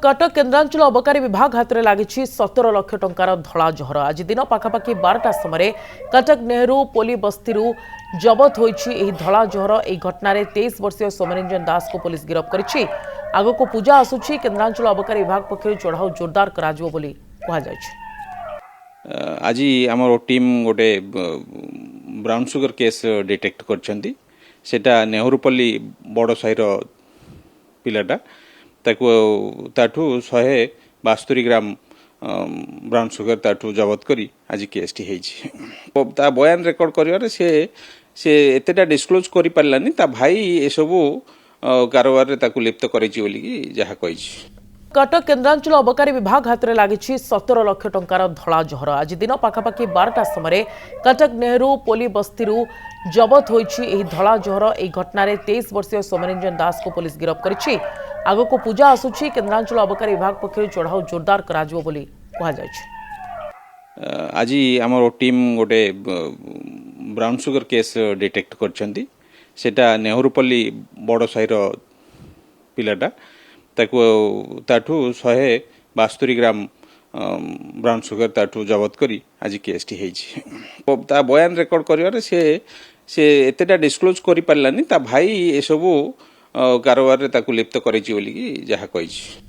कटक केन्द्रांचल अबकारी विभाग हाथ में लगी 17 लाख टंकार धला जहर आज दिन पाखापाखि 12टा समय कटक नेहरू पोली बस्ती जबत होई धला जहर यह घटन 23 वर्षीय सोमरंजन दास को पुलिस गिरफ्त करिछि। आगक पूजा आसुछि केन्द्रांचल अबकारी विभाग पक्षर चढ़ाऊ जोरदार कर आज आम टीम गोटे ब्राउन सुगर केस डिटेक्ट करछंती सेटा नेहरूपल्ली बड़ साहिर पिलाटा ताठू 172 ग्राम ब्राउन सुगर ताठू जबत करी आज केसटी ता बयान रेकर्ड कर से एतेटा डिस्क्लोज करि पारलानी ता भाई ए सबु कारोबार रे ताकू लिप्त करैछि बोली कि जहा कहिछि। कटक केन्द्रांचल अबकारी विभाग हाथ में लगी 17 लाख टंकार धला जहर आज दिन पाखापाखि 12टा समय कटक नेहरू पोली बस्ती जबत होई धला जहर यह घटन 23 वर्षीय सोमरंजन दास को पुलिस गिरफ्त करिछि। आगक पूजा आसुछि केन्द्रांचल अबकारी विभाग पक्षर चढ़ाऊ जोरदार कर आज आम टीम गोटे ब्राउन सुगर केस डिटेक्ट करछंती सेटा नेहरूपल्ली बड़ साहिर पिलाटा ताठू 172 ग्राम ब्राउन सुगर ताठू जबत करी आज केसटी ता बयान रेकर्ड कर से एतेटा डिस्क्लोज करि पारलानी ता भाई ए सबु कारोबार रे ताकू लिप्त करैछि बोली कि जहा कहिछि।